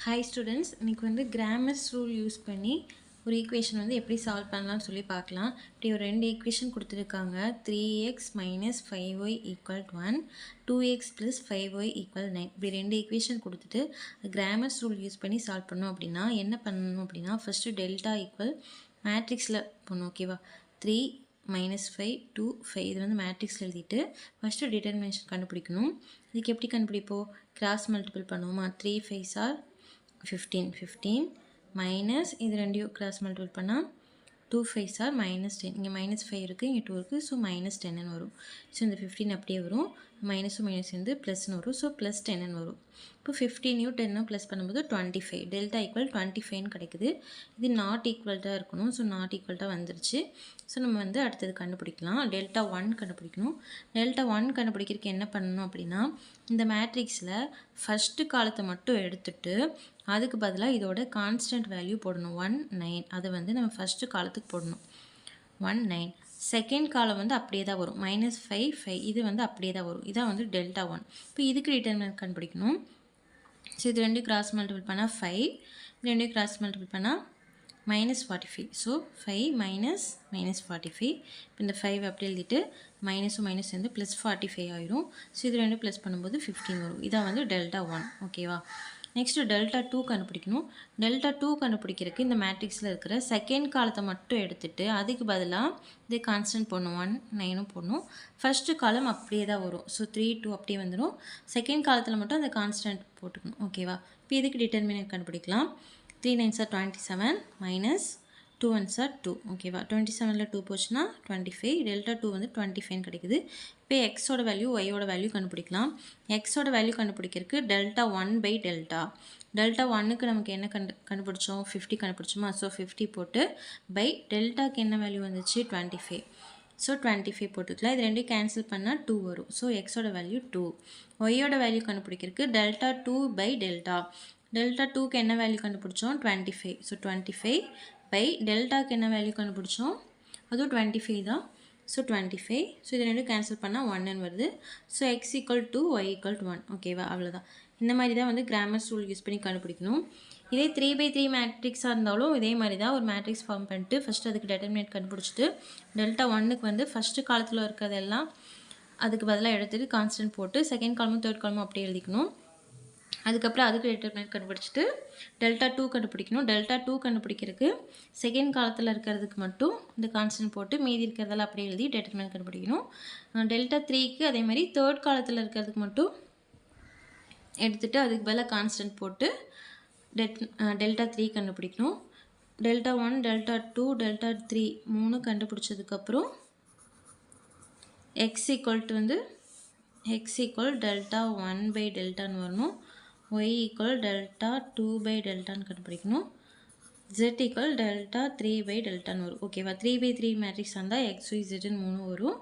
Hi students, இன்னைக்கு வந்து Cramer's rule use பண்ணி ஒரு ஈக்குவேஷன் வந்து எப்படி சால்வ் பண்ணலாம்னு சொல்லி பார்க்கலாம். இப்படி ஒரு ரெண்டு ஈக்குவேஷன் கொடுத்துருக்காங்க. 3x minus 5y equal to 1, 2x plus 5y equal 9. இப்படி ரெண்டு ஈக்குவேஷன் கொடுத்துட்டு கிராமர்ஸ் ரூல் யூஸ் பண்ணி சால்வ் பண்ணோம் அப்படின்னா என்ன பண்ணணும் அப்படின்னா ஃபஸ்ட்டு டெல்டா ஈக்குவல் மேட்ரிக்ஸில் போடணும். ஓகேவா? 3 minus 5 2 5 இது வந்து மேட்ரிக்ஸில் எழுதிட்டு ஃபஸ்ட்டு டிட்டர்மினேஷன் கண்டுபிடிக்கணும். இதுக்கு எப்படி கண்டுபிடிப்போம்? கிராஸ் மல்டிபிள் பண்ணுவோமா? 3 5s are 15 மைனஸ் இது ரெண்டையும் கிராஸ் மல்டிபிள் பண்ணால் 2 5s are -10. இங்கே -5 இருக்குது, இங்கே 2 இருக்குது. ஸோ -10 வரும். ஸோ இந்த 15 அப்படியே வரும். மைனஸும் மைனஸ் வந்து ப்ளஸ்னு வரும். ஸோ +10 வரும். இப்போ 15யும் 10ம் ப்ளஸ் பண்ணும்போது 25. டெல்டா ஈக்குவல் 25 கிடைக்குது. இது நாட் ஈக்குவல்ட்டாக இருக்கணும். ஸோ நாட் ஈக்குவல்ட்டாக வந்துருச்சு. ஸோ நம்ம வந்து அடுத்தது கண்டுபிடிக்கலாம். டெல்டா 1 கண்டுபிடிக்கணும். டெல்டா 1 கண்டுபிடிக்கிறதுக்கு என்ன பண்ணணும் அப்படின்னா இந்த மேட்ரிக்ஸில் ஃபஸ்ட்டு காலத்தை மட்டும் எடுத்துட்டு அதுக்கு பதிலாக இதோட கான்ஸ்டன்ட் வேல்யூ போடணும். 1 9. அதை வந்து நம்ம ஃபஸ்ட்டு காலத்துக்கு போடணும். 1 9. செகண்ட் காலம் வந்து அப்படியே தான் வரும். -5 5. இது வந்து அப்படியே தான் வரும். இதான் வந்து டெல்டா 1. இப்போ இதுக்கு டிட்டர்மினன்ட் கண்டுபிடிக்கணும். ஸோ இது ரெண்டையும் கிராஸ் மல்டிபிள் பண்ணால் 5. இது ரெண்டையும் கிராஸ் மல்டிபிள் பண்ணால் -45. ஸோ 5 - -45. இப்போ இந்த 5 அப்படி எழுதிட்டு மைனஸும் மைனஸ் வந்து +45 ஆயிரும். ஸோ இது ரெண்டும் ப்ளஸ் பண்ணும்போது 15 வரும். இதான் வந்து டெல்டா 1. ஓகேவா? நெக்ஸ்ட்டு டெல்டா 2 கண்டுபிடிக்கணும். டெல்டா 2 கண்டுபிடிக்கிறதுக்கு இந்த மேட்ரிக்ஸில் இருக்கிற செகண்ட் காலத்தை மட்டும் எடுத்துகிட்டு அதுக்கு பதிலாக இது கான்ஸ்டன்ட் போடணும். 1 9ம் போடணும். ஃபஸ்ட்டு காலம் அப்படியே தான் வரும். ஸோ 3 2 அப்படியே வந்துடும். செகண்ட் காலத்தில் மட்டும் அந்த கான்ஸ்டன்ட் போட்டுக்கணும். ஓகேவா? இப்போ இதுக்கு டிட்டர்மினன்ட் கண்டுபிடிக்கலாம். 3 9s are 27 minus 2 1s are 2. ஓகேவா? 27ல் 2 போச்சுன்னா 25. டெல்டா 2 வந்து 25 கிடைக்குது. இப்போ எக்ஸோட வேல்யூ ஒய்யோட வேல்யூ கண்டுபிடிக்கலாம். எக்ஸோட வேல்யூ கண்டுபிடிக்கிறதுக்கு டெல்டா 1 பை டெல்டா. டெல்டா 1க்கு நமக்கு என்ன கண்டுபிடிச்சோம்? 50 கண்டுபிடிச்சோமா? ஸோ 50 போட்டு பை டெல்டாக்கு என்ன வேல்யூ வந்துச்சு? 25. ஸோ 25 போட்டுக்கலாம். இது ரெண்டையும் கேன்சல் பண்ணால் 2 வரும். ஸோ எக்ஸோட வேல்யூ 2. ஒய்யோட வேல்யூ கண்டுபிடிக்கிறதுக்கு டெல்டா 2 பை டெல்டா. டெல்டா 2க்கு என்ன வேல்யூ கண்டுபிடிச்சோம்? 25. ஸோ 25 பை டெல்டாக்கு என்ன வேல்யூ கண்டுபிடிச்சோம்? அதுவும் 25 தான். ஸோ 25. ஸோ இது ரெண்டும் கேன்சல் பண்ணால் 1 வருது. So x equal to y equal to 1. ஓகேவா? அவ்வளோதான். இந்த மாதிரி தான் வந்து கிராமர்ஸ் ரூல் யூஸ் பண்ணி கண்டுபிடிக்கணும். இதே 3/3 மேட்ரிக்ஸாக இருந்தாலும் இதே மாதிரி தான் ஒரு மேட்ரிக்ஸ் ஃபார்ம் பண்ணிட்டு ஃபஸ்ட்டு அதுக்கு டெட்டர்மினேட் கண்டுபிடிச்சிட்டு டெல்டா 1க்கு வந்து ஃபஸ்ட்டு காலத்தில் இருக்கிறதெல்லாம் அதுக்கு பதிலாக எடுத்துகிட்டு கான்ஸ்டன்ட் போட்டு செகண்ட் காலமும் தேர்ட் காலமும் அப்படியே எழுதிக்கணும். அதுக்கப்புறம் அதுக்கு டிட்டர்மினன்ட் கண்டுபிடிச்சிட்டு டெல்டா 2 கண்டுபிடிக்கணும். டெல்டா 2 கண்டுபிடிக்கிறதுக்கு செகண்ட் காலத்தில் இருக்கிறதுக்கு மட்டும் இந்த கான்ஸ்டன்ட் போட்டு மீதி இருக்கிறதெல்லாம் அப்படியே எழுதி டிட்டர்மினன்ட் கண்டுபிடிக்கணும். டெல்டா 3க்கு அதே மாதிரி தேர்ட் காலத்தில் இருக்கிறதுக்கு மட்டும் எடுத்துகிட்டு அதுக்கு பதிலாக கான்ஸ்டன்ட் போட்டு டெல்டா 3 கண்டுபிடிக்கணும். டெல்டா 1 டெல்டா 2 டெல்டா 3 3 கண்டுபிடிச்சதுக்கப்புறம் எக்ஸ் ஈக்குவல் டு வந்து x equal delta 1 by delta வரணும். y equal delta 2 by delta கண்டுபிடிக்கணும். z equal delta 3 by delta வரும். ஓகேவா? 3/3 மேட்ரிக்ஸ் இருந்தால் x y z 3 வரும்.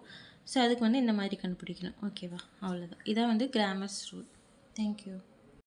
ஸோ அதுக்கு வந்து இந்த மாதிரி கண்டுபிடிக்கணும். ஓகேவா? அவ்வளோதான். இதான் வந்து கிராமர்ஸ் ரூல். தேங்க்யூ.